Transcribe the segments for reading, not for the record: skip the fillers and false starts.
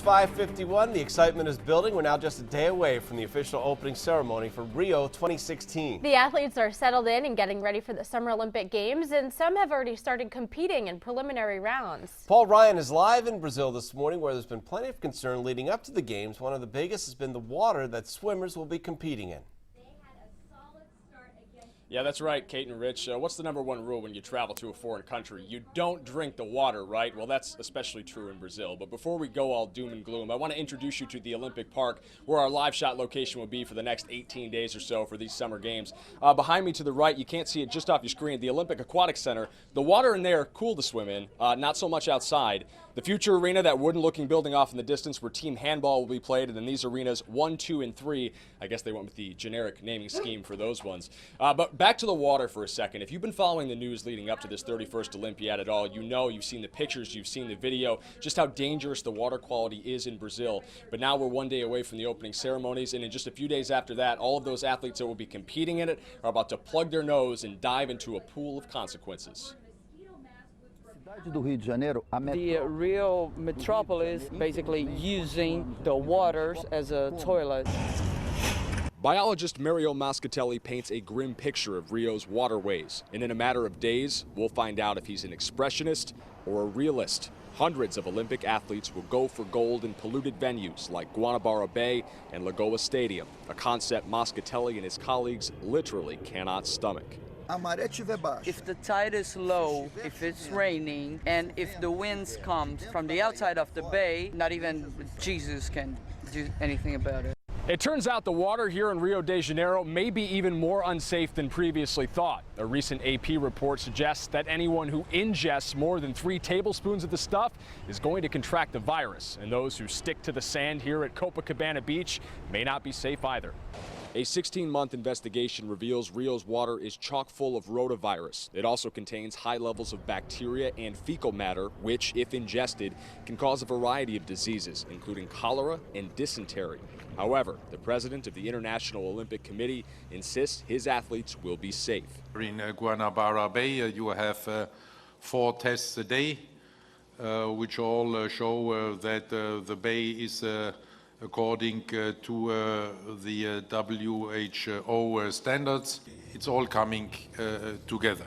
5:51. The excitement is building. We're now just a day away from the official opening ceremony for Rio 2016. The athletes are settled in and getting ready for the Summer Olympic Games, and some have already started competing in preliminary rounds. Paul Ryan is live in Brazil this morning, where there's been plenty of concern leading up to the Games. One of the biggest has been the water that swimmers will be competing in. Yeah, that's right, Kate and Rich. What's the #1 rule when you travel to a foreign country? You don't drink the water, right? Well, that's especially true in Brazil. But before we go all doom and gloom, I want to introduce you to the Olympic Park, where our live shot location will be for the next 18 days or so for these summer games. Behind me to the right, you can't see it just off your screen, the Olympic Aquatic Center. The water in there, cool to swim in, not so much outside. The future arena, that wooden-looking building off in the distance where team handball will be played, and then these arenas 1, 2, and 3. I guess they went with the generic naming scheme for those ones. But back to the water for a second. If you've been following the news leading up to this 31st Olympiad at all, you know, you've seen the pictures, you've seen the video, just how dangerous the water quality is in Brazil. But now we're one day away from the opening ceremonies, and in just a few days after that, all of those athletes that will be competing in it are about to plug their nose and dive into a pool of consequences. The Rio metropolis basically using the waters as a toilet. Biologist Mario Moscatelli paints a grim picture of Rio's waterways, and in a matter of days, we'll find out if he's an expressionist or a realist. Hundreds of Olympic athletes will go for gold in polluted venues like Guanabara Bay and Lagoa Stadium, a concept Moscatelli and his colleagues literally cannot stomach. If the tide is low, if it's raining, and if the winds come from the outside of the bay, not even Jesus can do anything about it. It turns out the water here in Rio de Janeiro may be even more unsafe than previously thought. A recent AP report suggests that anyone who ingests more than 3 tablespoons of the stuff is going to contract the virus, and those who stick to the sand here at Copacabana Beach may not be safe either. A 16-month investigation reveals Rio's water is chock full of rotavirus. It also contains high levels of bacteria and fecal matter, which, if ingested, can cause a variety of diseases, including cholera and dysentery. However, the president of the International Olympic Committee insists his athletes will be safe. In Guanabara Bay, you have 4 tests a day, which all show that the bay is according to the WHO standards. It's all coming together.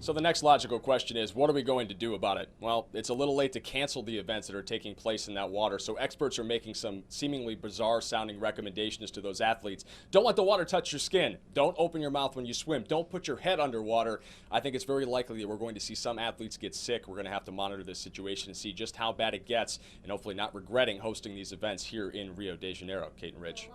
So the next logical question is, what are we going to do about it? Well, it's a little late to cancel the events that are taking place in that water, so experts are making some seemingly bizarre-sounding recommendations to those athletes. Don't let the water touch your skin. Don't open your mouth when you swim. Don't put your head underwater. I think it's very likely that we're going to see some athletes get sick. We're going to have to monitor this situation and see just how bad it gets, and hopefully not regretting hosting these events here in Rio de Janeiro. Kate and Rich.